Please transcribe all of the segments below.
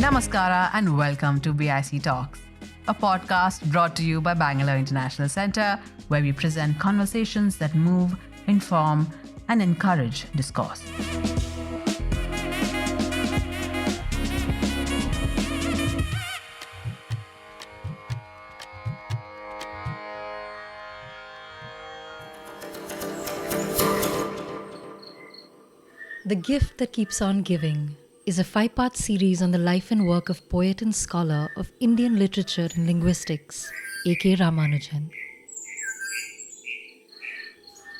Namaskara and welcome to BIC Talks, a podcast brought to you by Bangalore International Centre, where we present conversations that move, inform, and encourage discourse. The Gift That Keeps On Giving is a 5-part series on the life and work of poet and scholar of Indian literature and linguistics, A.K. Ramanujan.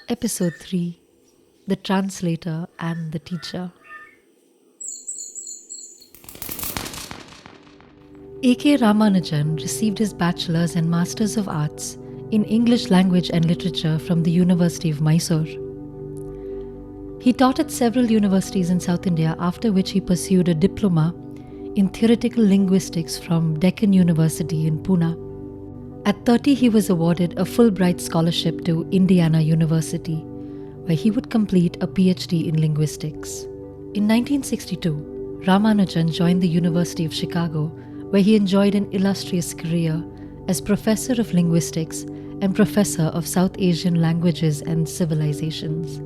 Episode 3: The Translator and the Teacher. A.K. Ramanujan received his Bachelor's and Master's of Arts in English Language and Literature from the University of Mysore. He taught at several universities in South India, after which he pursued a diploma in theoretical linguistics from Deccan University in Pune. At 30, he was awarded a Fulbright scholarship to Indiana University, where he would complete a PhD in linguistics. In 1962, Ramanujan joined the University of Chicago, where he enjoyed an illustrious career as professor of linguistics and professor of South Asian languages and civilizations.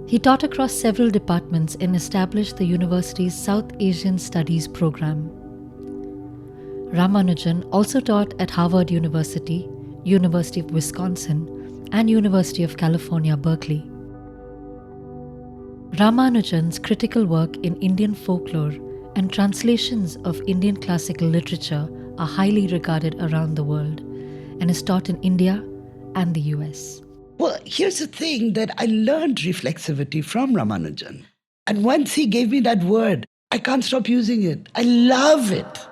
He taught across several departments and established the university's South Asian Studies program. Ramanujan also taught at Harvard University, University of Wisconsin, and University of California, Berkeley. Ramanujan's critical work in Indian folklore and translations of Indian classical literature are highly regarded around the world and is taught in India and the US. Well, here's the thing, that I learned reflexivity from Ramanujan. And once he gave me that word, I can't stop using it. I love it.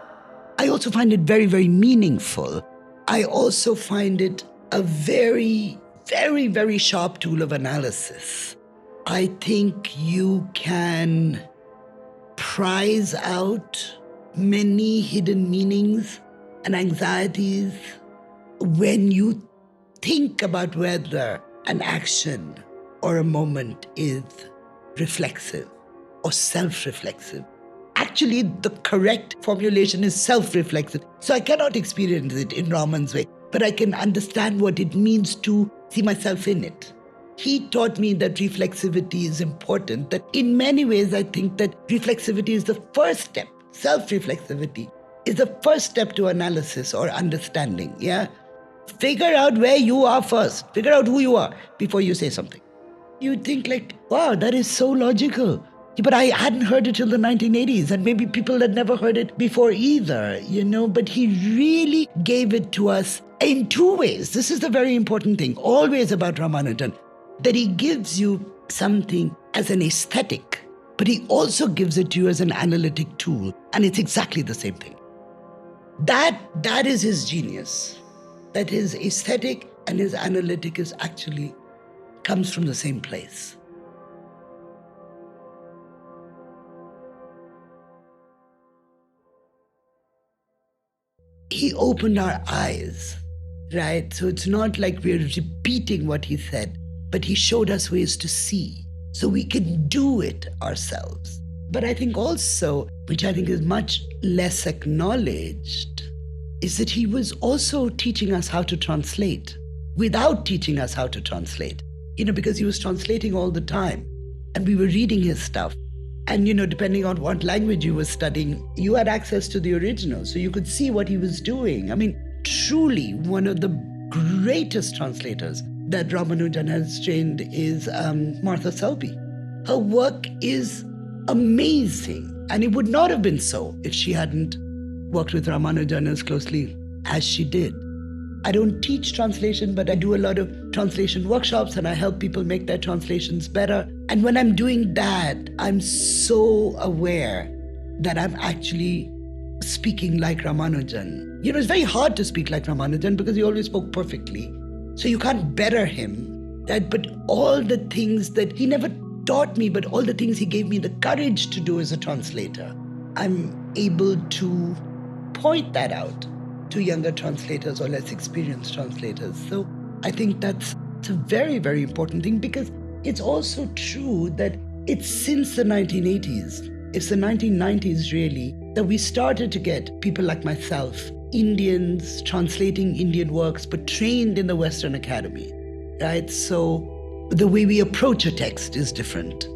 I also find it very, very meaningful. I also find it a very, very, very sharp tool of analysis. I think you can prize out many hidden meanings and anxieties when you think about whether an action or a moment is reflexive or self-reflexive. Actually, the correct formulation is self-reflexive. So I cannot experience it in Raman's way, but I can understand what it means to see myself in it. He taught me that reflexivity is important, that in many ways I think that reflexivity is the first step. Self-reflexivity is the first step to analysis or understanding, yeah? Figure out where you are first. Figure out who you are before you say something. You think like, wow, that is so logical. But I hadn't heard it till the 1980s, and maybe people had never heard it before either, but he really gave it to us in two ways. This is the very important thing, always about Ramanujan, that he gives you something as an aesthetic, but he also gives it to you as an analytic tool, and it's exactly the same thing. That is his genius. That his aesthetic and his analytic is actually comes from the same place. He opened our eyes, right? So it's not like we're repeating what he said, but he showed us ways to see so we can do it ourselves. But I think also, which I think is much less acknowledged, is that he was also teaching us how to translate without teaching us how to translate, because he was translating all the time and we were reading his stuff. And, depending on what language you were studying, you had access to the original, so you could see what he was doing. I mean, truly one of the greatest translators that Ramanujan has trained is Martha Selby. Her work is amazing, and it would not have been so if she hadn't worked with Ramanujan as closely as she did. I don't teach translation, but I do a lot of translation workshops and I help people make their translations better. And when I'm doing that, I'm so aware that I'm actually speaking like Ramanujan. It's very hard to speak like Ramanujan because he always spoke perfectly. So you can't better him. But all the things that he never taught me, but all the things he gave me the courage to do as a translator, I'm able to point that out to younger translators or less experienced translators. So I think that's a very, very important thing, because it's also true that it's since the 1980s It's the 1990s, really, that we started to get people like myself, Indians translating Indian works, but trained in the Western Academy, right? So the way we approach a text is different.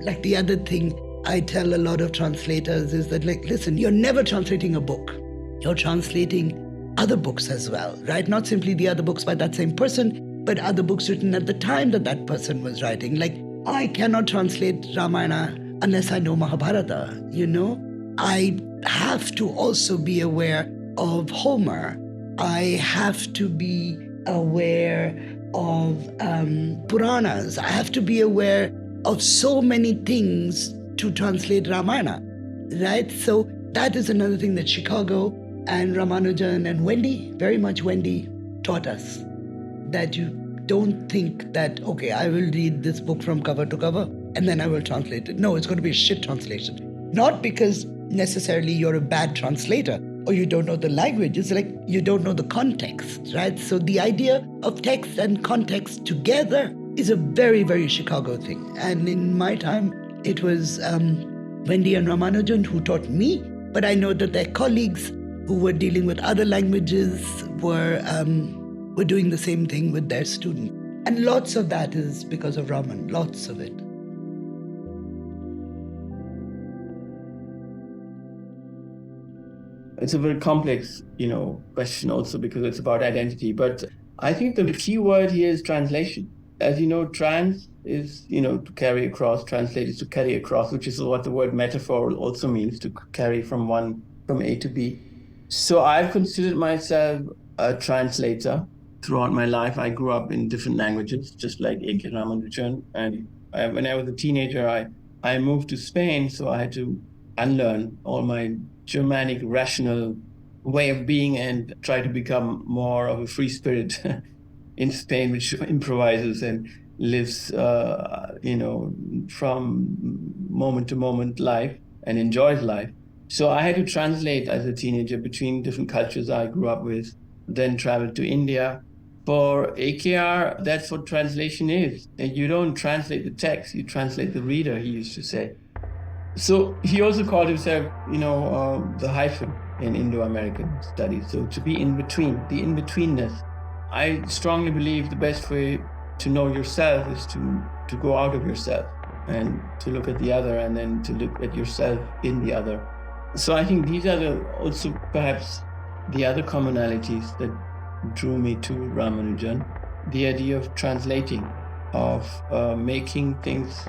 Like the other thing I tell a lot of translators is that, like, listen, you're never translating a book. You're translating other books as well, right? Not simply the other books by that same person, but other books written at the time that that person was writing. Like, I cannot translate Ramayana unless I know Mahabharata, you know? I have to also be aware of Homer. I have to be aware of Puranas. I have to be aware of so many things to translate Ramayana, right? So that is another thing that Chicago and Ramanujan and Wendy, very much Wendy, taught us. That you don't think that, okay, I will read this book from cover to cover and then I will translate it. No, it's going to be a shit translation. Not because necessarily you're a bad translator or you don't know the language. It's like you don't know the context, right? So the idea of text and context together is a very, very Chicago thing. And in my time, it was Wendy and Ramanujan who taught me, but I know that their colleagues who were dealing with other languages were doing the same thing with their students. And lots of that is because of Raman, lots of it. It's a very complex, question also because it's about identity. But I think the key word here is translation. As you know, trans is, to carry across, translate is to carry across, which is what the word metaphor also means, to carry from A to B. So I've considered myself a translator. Throughout my life, I grew up in different languages, just like A.K. Ramanujan. And when I was a teenager, I moved to Spain, so I had to unlearn all my Germanic rational way of being and try to become more of a free spirit in Spain, which improvises and lives, from moment to moment life and enjoys life. So I had to translate as a teenager between different cultures I grew up with, then traveled to India. For AKR, that's what translation is. And you don't translate the text, you translate the reader, he used to say. So he also called himself, the hyphen in Indo-American studies. So to be in between, the in-betweenness. I strongly believe the best way to know yourself is to go out of yourself and to look at the other and then to look at yourself in the other. So I think these are also perhaps the other commonalities that drew me to Ramanujan. The idea of translating, of making things,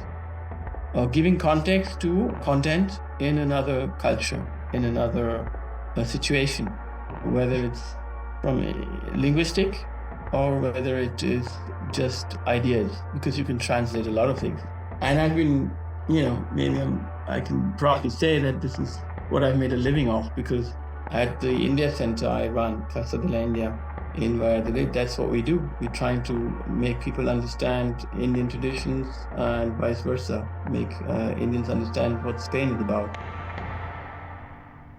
giving context to content in another culture, in another situation, whether it's from linguistic or whether it is just ideas, because you can translate a lot of things. And I've been, maybe I can proudly say that this is what I've made a living of, because at the India Center I run, Casa de la India, in Valladolid, that's what we do. We're trying to make people understand Indian traditions and vice versa, make Indians understand what Spain is about.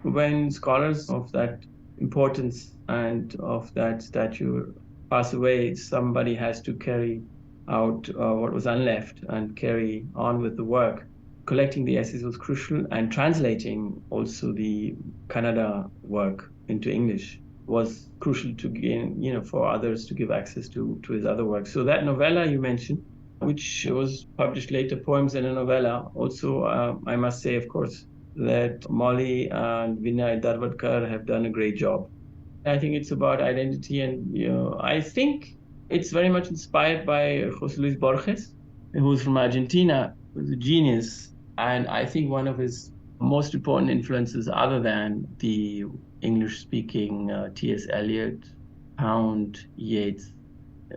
When scholars of that importance and of that stature pass away, somebody has to carry out what was unleft and carry on with the work. Collecting the essays was crucial, and translating also the Kannada work into English was crucial to gain, for others to give access to his other work. So that novella you mentioned, which was published later, Poems and a Novella, also I must say, of course, that Molly and Vinay Darwadkar have done a great job. I think it's about identity, and I think it's very much inspired by José Luis Borges, who's from Argentina, who's a genius. And I think one of his most important influences, other than the English-speaking T.S. Eliot, Pound, Yeats,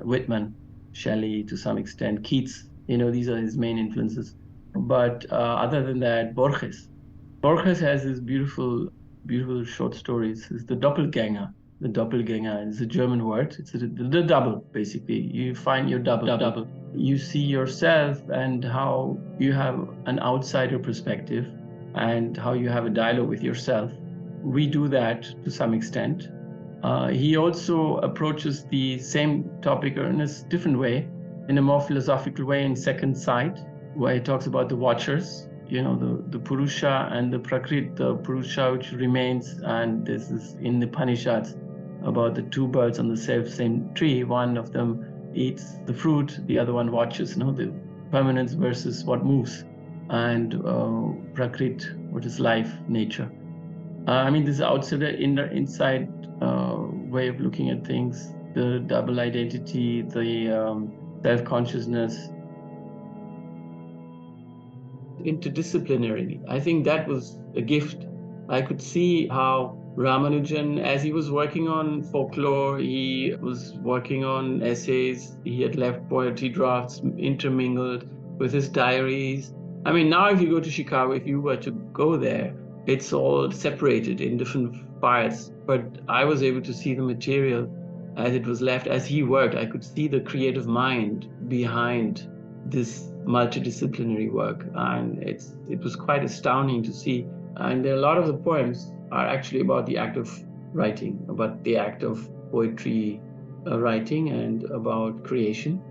Whitman, Shelley to some extent, Keats, these are his main influences. But other than that, Borges has his beautiful, beautiful short stories. It's the Doppelganger. The Doppelganger is a German word. It's the double, basically. You find your double. You see yourself and how you have an outsider perspective and how you have a dialogue with yourself. We do that to some extent. He also approaches the same topic in a different way, in a more philosophical way in Second Sight, where he talks about the watchers the Purusha and the Prakrit, the Purusha which remains, and this is in the Upanishads about the two birds on the same tree. One of them eats the fruit, the other one watches, the permanence versus what moves, and Prakrit, what is life, nature. This outsider, inside way of looking at things, the double identity, the self-consciousness, interdisciplinarily. I think that was a gift. I could see how Ramanujan, as he was working on folklore, he was working on essays, he had left poetry drafts intermingled with his diaries. Now if you go to Chicago, if you were to go there, it's all separated in different files. But I was able to see the material as it was left, as he worked. I could see the creative mind behind this multidisciplinary work, and it was quite astounding to see. And a lot of the poems are actually about the act of writing, about the act of poetry writing, and about creation.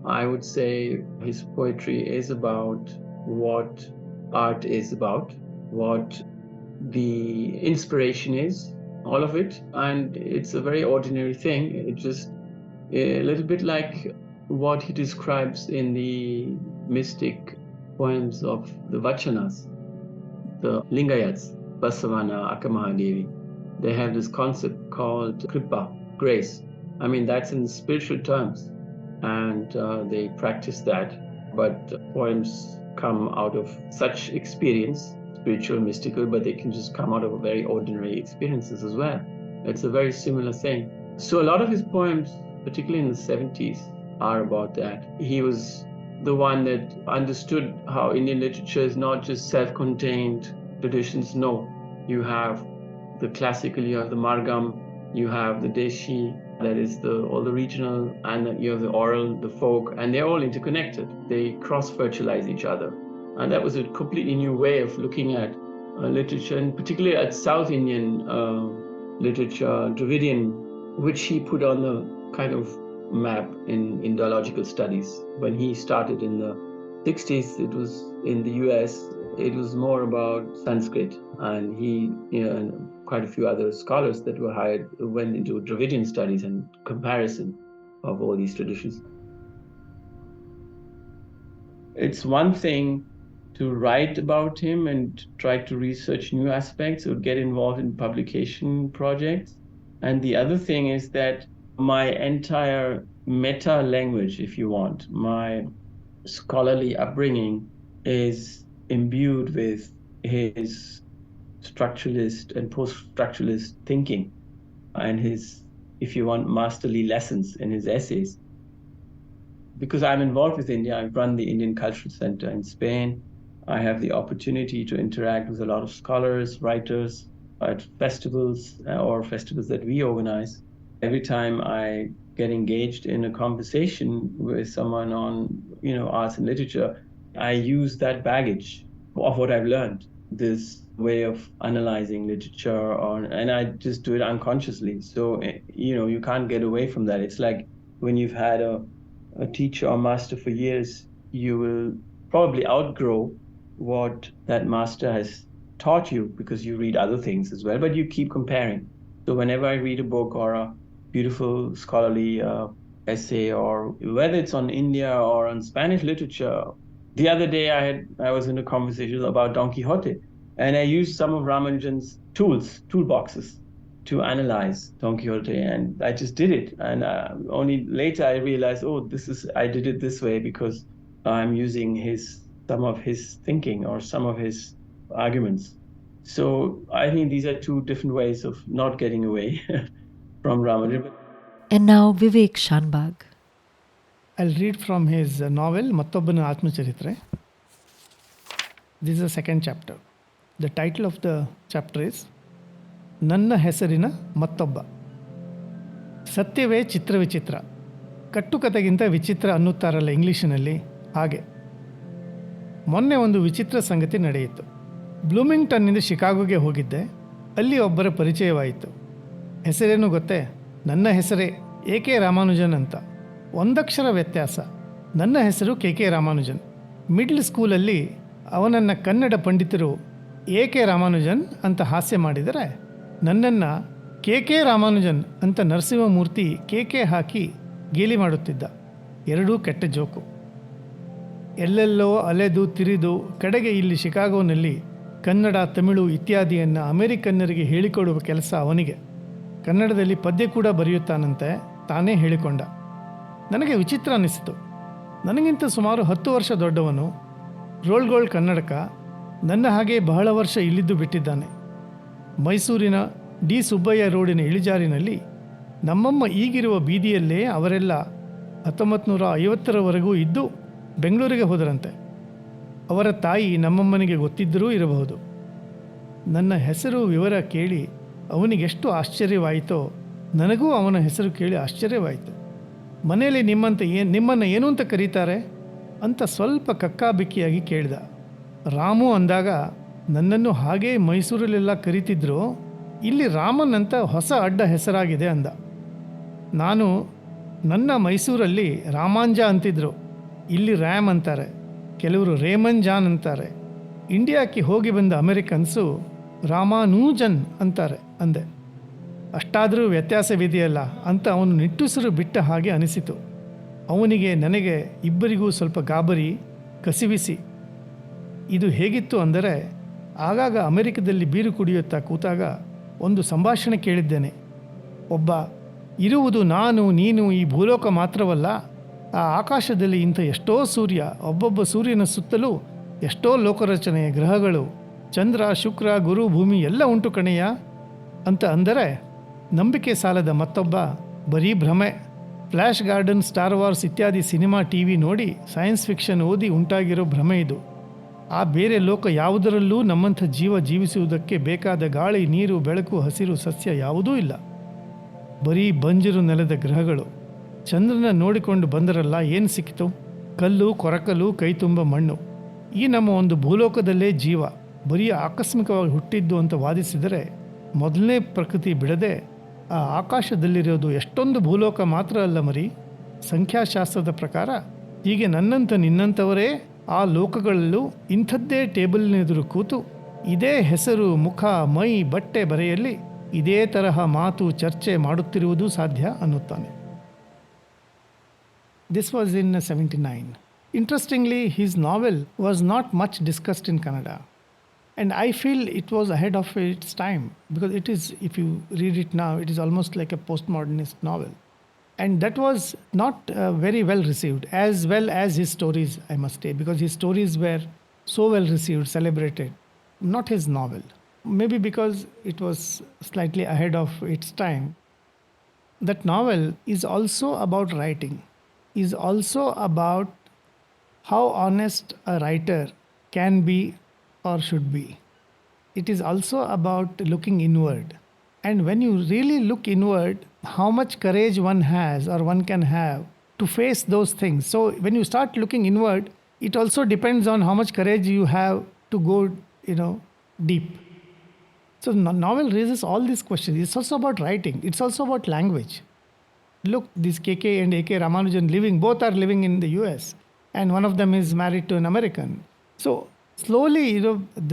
I would say his poetry is about what art is about, what the inspiration is, all of it. And it's a very ordinary thing. It's just a little bit like what he describes in the mystic poems of the Vachanas, the Lingayats, Basavana, Akamahadevi. They have this concept called kripa, grace. That's in spiritual terms, and they practice that. But poems come out of such experience, spiritual, mystical, but they can just come out of very ordinary experiences as well. It's a very similar thing. So a lot of his poems, particularly in the 70s, are about that. He was the one that understood how Indian literature is not just self-contained traditions. No, you have the classical, you have the Margam, you have the Deshi, that is all the regional, and you have the oral, the folk, and they're all interconnected. They cross-fertilize each other. And that was a completely new way of looking at literature, and particularly at South Indian literature, Dravidian, which he put on the kind of map in Indological studies. When he started in the 60s, it was in the US, it was more about Sanskrit, and he and quite a few other scholars that were hired went into Dravidian studies and comparison of all these traditions. It's one thing to write about him and try to research new aspects or get involved in publication projects. And the other thing is that my entire meta language, if you want, my scholarly upbringing is imbued with his structuralist and post-structuralist thinking and his, if you want, masterly lessons in his essays. Because I'm involved with India, I run the Indian Cultural Center in Spain. I have the opportunity to interact with a lot of scholars, writers at festivals or festivals that we organize. Every time I get engaged in a conversation with someone on, arts and literature, I use that baggage of what I've learned, this way of analyzing literature, and I just do it unconsciously. So, you can't get away from that. It's like when you've had a teacher or master for years, you will probably outgrow what that master has taught you because you read other things as well, but you keep comparing. So whenever I read a book or a beautiful scholarly essay, or whether it's on India or on Spanish literature, the other day I was in a conversation about Don Quixote, and I used some of Ramanujan's toolboxes to analyze Don Quixote, and I just did it. And only later I realized, I did it this way because I'm using some of his thinking or some of his arguments. So I think these are two different ways of not getting away from Ramanujan. And now Vivek Shanbag. I'll read from his novel Mattobbana Atmacharitre. This is the second chapter. The title of the chapter is ನನ್ನ ಹೆಸರಿನ ಮತ್ತೊಬ್ಬ. ಸತ್ಯವೇ ಚಿತ್ರವಿಚಿತ್ರ, ಕಟ್ಟುಕತೆಗಿಂತ ವಿಚಿತ್ರ ಅನ್ನುತ್ತಾರಲ್ಲ ಇಂಗ್ಲೀಷಿನಲ್ಲಿ, ಹಾಗೆ. ಮೊನ್ನೆ ಒಂದು ವಿಚಿತ್ರ ಸಂಗತಿ ನಡೆಯಿತು. ಬ್ಲೂಮಿಂಗ್ಟನ್ನಿಂದ ಶಿಕಾಗೋಗೆ ಹೋಗಿದ್ದೆ. ಅಲ್ಲಿ ಒಬ್ಬರ ಪರಿಚಯವಾಯಿತು. ಹೆಸರೇನು ಗೊತ್ತೇ? ನನ್ನ ಹೆಸರೇ ಎ.ಕೆ. ರಾಮಾನುಜನ್ ಅಂತ. ಒಂದಕ್ಷರ ವ್ಯತ್ಯಾಸ. ನನ್ನ ಹೆಸರು ಕೆ.ಕೆ. ರಾಮಾನುಜನ್. ಮಿಡ್ಲ್ ಸ್ಕೂಲಲ್ಲಿ ಅವನನ್ನು ಕನ್ನಡ ಪಂಡಿತರು ಎ.ಕೆ. ರಾಮಾನುಜನ್ ಅಂತ ಹಾಸ್ಯ ಮಾಡಿದರೆ, ನನ್ನನ್ನು ಕೆ.ಕೆ. ರಾಮಾನುಜನ್ ಅಂತ ನರಸಿಂಹಮೂರ್ತಿ ಕೆ ಹಾಕಿ ಗೇಲಿ ಮಾಡುತ್ತಿದ್ದ. ಎರಡೂ ಕೆಟ್ಟ ಜೋಕು. ಎಲ್ಲೆಲ್ಲೋ ಅಲೆದು ತಿರಿದು ಕಡೆಗೆ ಇಲ್ಲಿ ಶಿಕಾಗೋನಲ್ಲಿ ಕನ್ನಡ, ತಮಿಳು ಇತ್ಯಾದಿಯನ್ನು ಅಮೆರಿಕನ್ನರಿಗೆ ಹೇಳಿಕೊಡುವ ಕೆಲಸ ಅವನಿಗೆ. ಕನ್ನಡದಲ್ಲಿ ಪದ್ಯ ಕೂಡ ಬರೆಯುತ್ತಾನಂತೆ, ತಾನೇ ಹೇಳಿಕೊಂಡ. ನನಗೆ ವಿಚಿತ್ರ ಅನ್ನಿಸಿತು. ನನಗಿಂತ ಸುಮಾರು 10 ವರ್ಷ ದೊಡ್ಡವನು, ರೋಲ್ಗೋಲ್ಡ್ ಕನ್ನಡಕ, ನನ್ನ ಹಾಗೆ ಬಹಳ ವರ್ಷ ಇಲ್ಲಿದ್ದು ಬಿಟ್ಟಿದ್ದಾನೆ. ಮೈಸೂರಿನ ಡಿ ಸುಬ್ಬಯ್ಯ ರೋಡಿನ ಇಳಿಜಾರಿನಲ್ಲಿ ನಮ್ಮಮ್ಮ ಈಗಿರುವ ಬೀದಿಯಲ್ಲೇ ಅವರೆಲ್ಲ 1950ರವರೆಗೂ ಇದ್ದು ಬೆಂಗಳೂರಿಗೆ ಹೋದರಂತೆ. ಅವರ ತಾಯಿ ನಮ್ಮಮ್ಮನಿಗೆ ಗೊತ್ತಿದ್ದರೂ ಇರಬಹುದು. ನನ್ನ ಹೆಸರು ವಿವರ ಕೇಳಿ ಅವನಿಗೆಷ್ಟು ಆಶ್ಚರ್ಯವಾಯಿತೋ ನನಗೂ ಅವನ ಹೆಸರು ಕೇಳಿ ಆಶ್ಚರ್ಯವಾಯಿತು. ಮನೆಯಲ್ಲಿ ನಿಮ್ಮನ್ನು ಏನು ಅಂತ ಕರೀತಾರೆ ಅಂತ ಸ್ವಲ್ಪ ಕಕ್ಕಾಬಿಕ್ಕಿಯಾಗಿ ಕೇಳಿದ. ರಾಮು ಅಂದಾಗ ನನ್ನನ್ನು ಹಾಗೇ ಮೈಸೂರಲ್ಲೆಲ್ಲ ಕರೀತಿದ್ರು, ಇಲ್ಲಿ ರಾಮನ್ ಅಂತ ಹೊಸ ಅಡ್ಡ ಹೆಸರಾಗಿದೆ ಅಂದ. ನಾನು, ನನ್ನ ಮೈಸೂರಲ್ಲಿ ರಾಮಾಂಜ ಅಂತಿದ್ರು, ಇಲ್ಲಿ ರ್ಯಾಮ್ ಅಂತಾರೆ, ಕೆಲವರು ರೇಮನ್ ಜಾನ್ ಅಂತಾರೆ, ಇಂಡಿಯಾಕ್ಕೆ ಹೋಗಿ ಬಂದ ಅಮೆರಿಕನ್ಸು ರಾಮಾನೂಜನ್ ಅಂತಾರೆ ಅಂದೆ. ಅಷ್ಟಾದರೂ ವ್ಯತ್ಯಾಸವಿದೆಯಲ್ಲ ಅಂತ ಅವನು ನಿಟ್ಟುಸಿರು ಬಿಟ್ಟ ಹಾಗೆ ಅನಿಸಿತು. ಅವನಿಗೆ ನನಗೆ ಇಬ್ಬರಿಗೂ ಸ್ವಲ್ಪ ಗಾಬರಿ, ಕಸಿವಿಸಿ. ಇದು ಹೇಗಿತ್ತು ಅಂದರೆ, ಆಗಾಗ ಅಮೆರಿಕದಲ್ಲಿ ಬೀರು ಕುಡಿಯುತ್ತಾ ಕೂತಾಗ ಒಂದು ಸಂಭಾಷಣೆ ಕೇಳಿದ್ದೇನೆ. ಒಬ್ಬ, ಇರುವುದು ನಾನು ನೀನು ಈ ಭೂಲೋಕ ಮಾತ್ರವಲ್ಲ, ಆ ಆಕಾಶದಲ್ಲಿ ಇಂಥ ಎಷ್ಟೋ ಸೂರ್ಯ, ಒಬ್ಬೊಬ್ಬ ಸೂರ್ಯನ ಸುತ್ತಲೂ ಎಷ್ಟೋ ಲೋಕರಚನೆ, ಗ್ರಹಗಳು, ಚಂದ್ರ, ಶುಕ್ರ, ಗುರು, ಭೂಮಿ ಎಲ್ಲ ಉಂಟು ಕಣೆಯ ಅಂತ ಅಂದರೆ, ನಂಬಿಕೆ ಸಾಲದ ಮತ್ತೊಬ್ಬ, ಬರೀ ಭ್ರಮೆ, ಫ್ಲ್ಯಾಶ್ ಗಾರ್ಡನ್, ಸ್ಟಾರ್ ವಾರ್ಸ್ ಇತ್ಯಾದಿ ಸಿನಿಮಾ ಟಿವಿ ನೋಡಿ ಸೈನ್ಸ್ ಫಿಕ್ಷನ್ ಓದಿ ಉಂಟಾಗಿರೋ ಭ್ರಮೆ ಇದು. ಆ ಬೇರೆ ಲೋಕ ಯಾವುದರಲ್ಲೂ ನಮ್ಮಂಥ ಜೀವ ಜೀವಿಸುವುದಕ್ಕೆ ಬೇಕಾದ ಗಾಳಿ, ನೀರು, ಬೆಳಕು, ಹಸಿರು, ಸಸ್ಯ ಯಾವುದೂ ಇಲ್ಲ. ಬರೀ ಬಂಜರು ನೆಲದ ಗ್ರಹಗಳು. ಚಂದ್ರನ ನೋಡಿಕೊಂಡು ಬಂದರಲ್ಲ, ಏನು ಸಿಕ್ಕಿತು? ಕಲ್ಲು, ಕೊರಕಲು, ಕೈ ತುಂಬ ಮಣ್ಣು. ಈ ನಮ್ಮ ಒಂದು ಭೂಲೋಕದಲ್ಲೇ ಜೀವ ಬರೀ ಆಕಸ್ಮಿಕವಾಗಿ ಹುಟ್ಟಿದ್ದು ಅಂತ ವಾದಿಸಿದರೆ, ಮೊದಲನೇ ಪ್ರಕೃತಿ ಬಿಡದೆ ಆ ಆಕಾಶದಲ್ಲಿರೋದು ಎಷ್ಟೊಂದು ಭೂಲೋಕ ಮಾತ್ರ ಅಲ್ಲ ಮರಿ. ಸಂಖ್ಯಾಶಾಸ್ತ್ರದ ಪ್ರಕಾರ ಹೀಗೆ ನನ್ನಂಥ ನಿನ್ನಂಥವರೇ ಆ ಲೋಕಗಳಲ್ಲೂ ಇಂಥದ್ದೇ ಟೇಬಲ್ನೆದುರು ಕೂತು ಇದೇ ಹೆಸರು, ಮುಖ, ಮೈ, ಬಟ್ಟೆ ಬರೆಯಲ್ಲಿ ಇದೇ ತರಹ ಮಾತು, ಚರ್ಚೆ ಮಾಡುತ್ತಿರುವುದು ಸಾಧ್ಯ ಅನ್ನುತ್ತಾನೆ. This was in 79. Interestingly, his novel was not much discussed in Kannada. And I feel it was ahead of its time, because it is, if you read it now, it is almost like a postmodernist novel. And that was not very well received, as well as his stories, I must say, because his stories were so well received, celebrated. Not his novel. Maybe because it was slightly ahead of its time. That novel is also about writing, is also about how honest a writer can be or should be. It is also about looking inward. And when you really look inward, how much courage one has or one can have to face those things. So when you start looking inward, it also depends on how much courage you have to go, deep. So novel raises all these questions. It's also about writing. It's also about language. Look, these K.K. and A.K. Ramanujan both are living in the US. And one of them is married to an American. So slowly,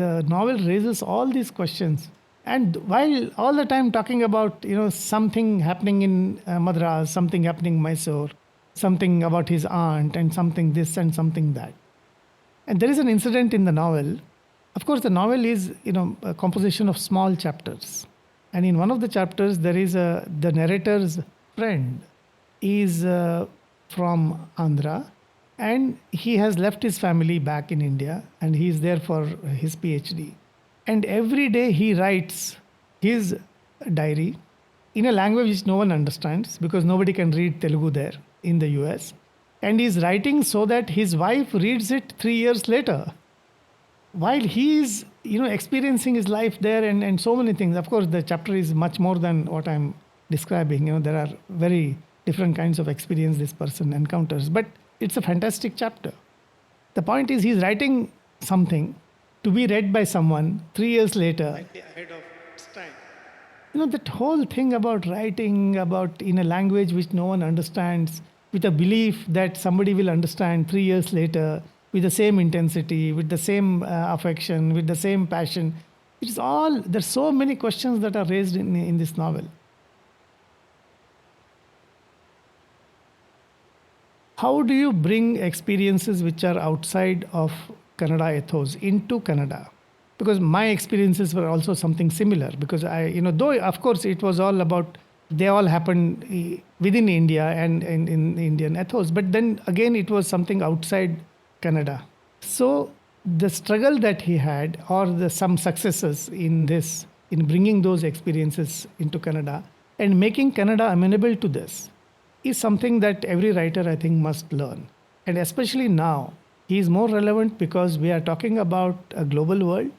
the novel raises all these questions. And while all the time talking about, something happening in Madras, something happening in Mysore, something about his aunt, and something this and something that. And there is an incident in the novel. Of course, the novel is, a composition of small chapters. And in one of the chapters, there is the narrator's friend is from Andhra, and he has left his family back in India, and he is there for his PhD. And every day he writes his diary in a language which no one understands, because nobody can read Telugu there in the US. And he is writing so that his wife reads it 3 years later, while he is, experiencing his life there and so many things. Of course, the chapter is much more than what I'm describing. There are very different kinds of experience this person encounters. But it's a fantastic chapter. The point is, he's writing something to be read by someone 3 years later. Slightly ahead of its time. That whole thing about writing about in a language which no one understands, with a belief that somebody will understand 3 years later, with the same intensity, with the same affection, with the same passion. It's all, there's so many questions that are raised in this novel. How do you bring experiences which are outside of Kannada ethos into Kannada? Because my experiences were also something similar. Because though of course it was all about, they all happened within India and in Indian ethos, but then again it was something outside Kannada. So the struggle that he had, or some successes in bringing those experiences into Kannada and making Kannada amenable to this, is something that every writer, I think, must learn. And especially now, he is more relevant because we are talking about a global world.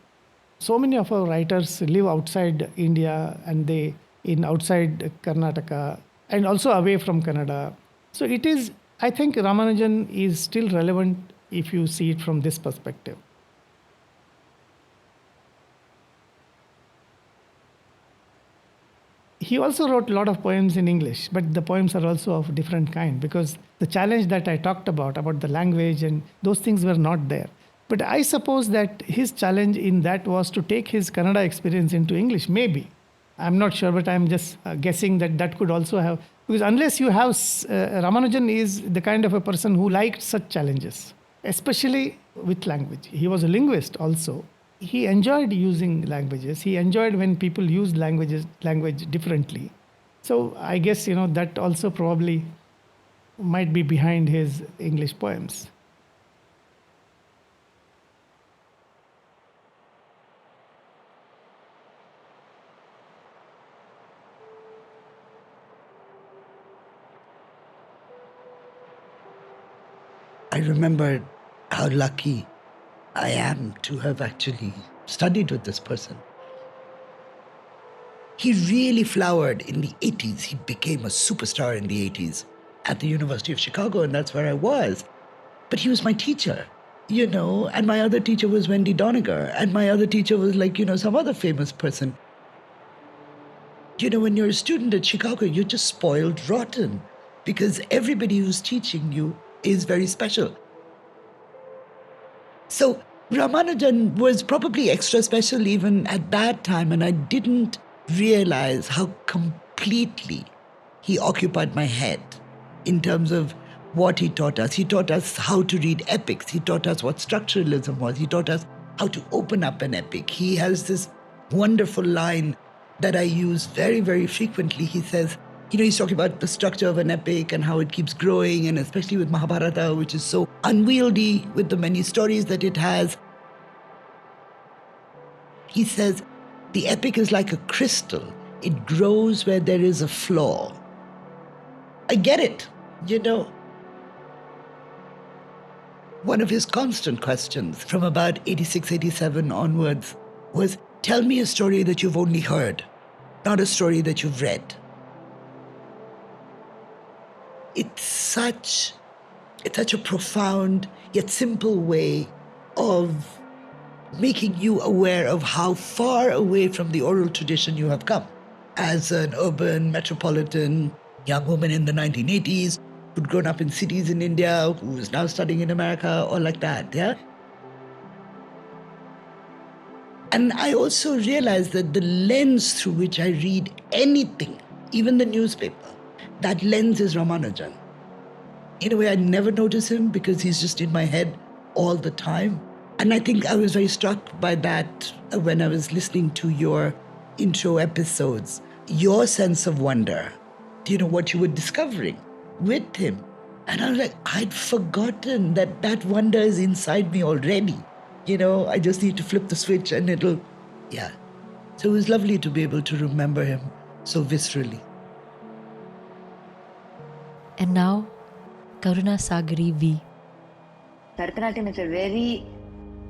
So many of our writers live outside India and outside Karnataka and also away from Kannada. So I think Ramanujan is still relevant if you see it from this perspective. He also wrote a lot of poems in English, but the poems are also of different kind, because the challenge that I talked about the language and those things were not there. But I suppose that his challenge in that was to take his Kannada experience into English, maybe. I'm not sure, but I'm just guessing that could also have, because unless you have, Ramanujan is the kind of a person who liked such challenges, especially with language. He was a linguist also. He enjoyed using languages. He enjoyed when people used language differently. So I guess, that also probably might be behind his English poems. I remember how lucky I am to have actually studied with this person. He really flowered in the 80s. He became a superstar in the 80s at the University of Chicago, and that's where I was. But he was my teacher, and my other teacher was Wendy Doniger, and my other teacher was some other famous person. When you're a student at Chicago, you're just spoiled rotten because everybody who's teaching you is very special. So Ramanujan was probably extra special even at that time, and I didn't realize how completely he occupied my head in terms of what he taught us. He taught us how to read epics. He taught us what structuralism was. He taught us how to open up an epic. He has this wonderful line that I use very, very frequently. He says, he's talking about the structure of an epic and how it keeps growing, and especially with Mahabharata, which is so unwieldy with the many stories that it has. He says, the epic is like a crystal. It grows where there is a flaw. I get it, One of his constant questions from about 86, 87 onwards was, tell me a story that you've only heard, not a story that you've read. It's such a profound yet simple way of making you aware of how far away from the oral tradition you have come. As an urban, metropolitan young woman in the 1980s who'd grown up in cities in India, who was now studying in America, or like that, yeah? And I also realized that the lens through which I read anything, even the newspaper, that lens is Ramanujan. In a way, I never notice him because he's just in my head all the time. And I think I was very struck by that when I was listening to your intro episodes, your sense of wonder, what you were discovering with him. And I was like, I'd forgotten that wonder is inside me already. I just need to flip the switch and yeah. So it was lovely to be able to remember him so viscerally. And now, Karuna Sagari V. Bharatanatyam is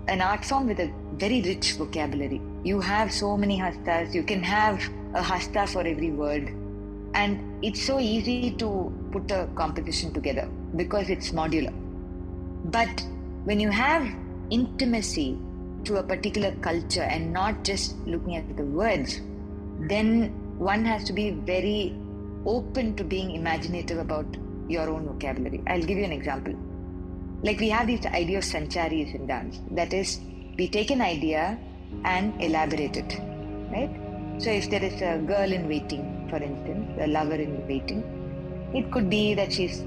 an art form with a very rich vocabulary. You have so many hastas, you can have a hasta for every word. And it's so easy to put a composition together because it's modular. But when you have intimacy to a particular culture and not just looking at the words, then one has to be very open to being imaginative about your own vocabulary. I'll give you an example. like we have these idea of sancharis in dance. That is, we take an idea and elaborate it, right? So if there is a girl in waiting, for instance, a lover in waiting, it could be that she's,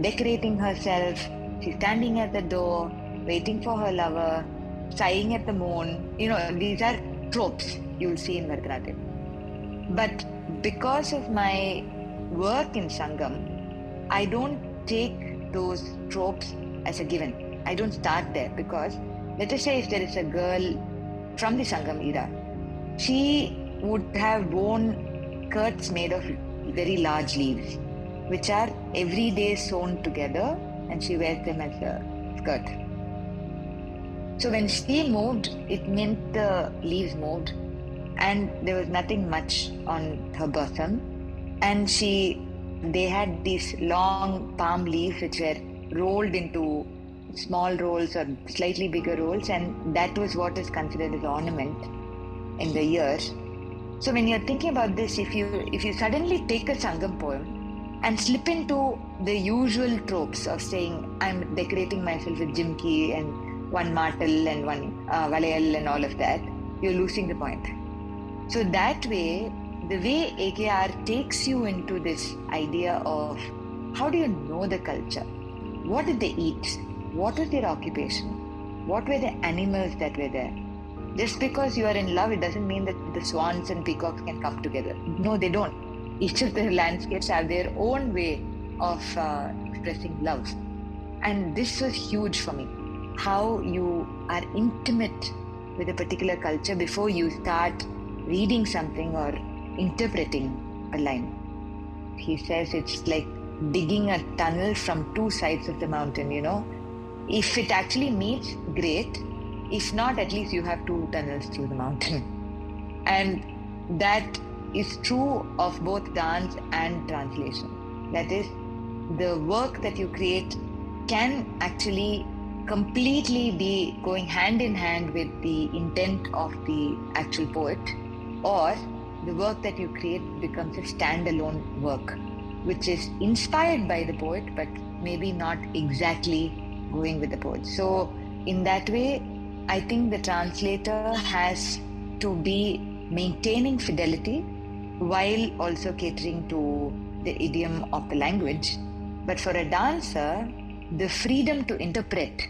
decorating herself, she's standing at the door, waiting for her lover, sighing at the moon. These are tropes you'll see in Bharatanatyam. But because of my work in Sangam, I don't take those tropes as a given. I don't start there, because let us say if there is a girl from the Sangam era, she would have worn skirts made of very large leaves, which are every day sewn together, and she wears them as a skirt. So when she moved, it meant the leaves moved, and there was nothing much on her bosom. And they had these long palm leaves which were rolled into small rolls or slightly bigger rolls, and that was what is considered as ornament in the ear. So when you're thinking about this, if you suddenly take a Sangam poem and slip into the usual tropes of saying, I'm decorating myself with jimki and one martel and one valayal and all of that, you're losing the point. So that way, the way AKR takes you into this idea of how do you know the culture? What did they eat? What was their occupation? What were the animals that were there? Just because you are in love, it doesn't mean that the swans and peacocks can come together. No, they don't. Each of the landscapes have their own way of expressing love. And this was huge for me. How you are intimate with a particular culture before you start reading something or interpreting a line. He says it's like digging a tunnel from two sides of the mountain, If it actually meets, great. If not, at least you have two tunnels through the mountain. And that is true of both dance and translation. That is, the work that you create can actually completely be going hand in hand with the intent of the actual poet, or the work that you create becomes a standalone work, which is inspired by the poet, but maybe not exactly going with the poet. So in that way, I think the translator has to be maintaining fidelity while also catering to the idiom of the language. But for a dancer, the freedom to interpret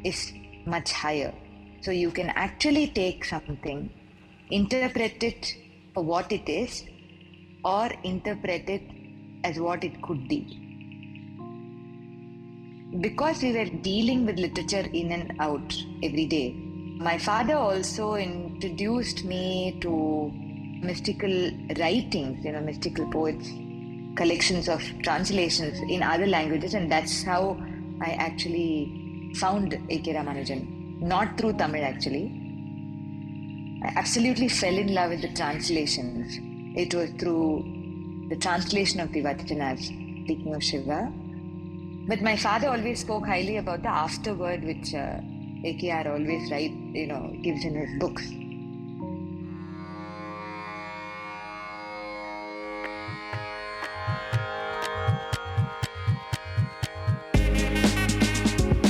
is much higher. So you can actually take something, interpret it for what it is, or interpret it as what it could be. Because we were dealing with literature in and out every day, my father also introduced me to mystical writings, mystical poets, collections of translations in other languages, and that's how I actually found A.K. Ramanujan. Not through Tamil, actually. I absolutely fell in love with the translations. It was through the translation of the Vachanas, speaking of Shiva. But my father always spoke highly about the afterword, which AKR always gives in his books.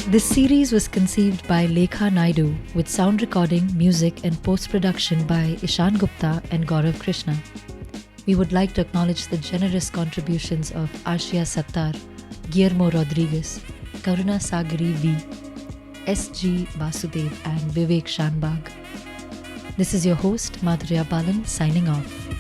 This series was conceived by Lekha Naidu with sound recording, music and post-production by Ishan Gupta and Gaurav Krishna. We would like to acknowledge the generous contributions of Ashia Sattar, Guillermo Rodriguez, Karuna Sagari V, S.G. Basudev and Vivek Shanbag. This is your host, Madhurya Balan, signing off.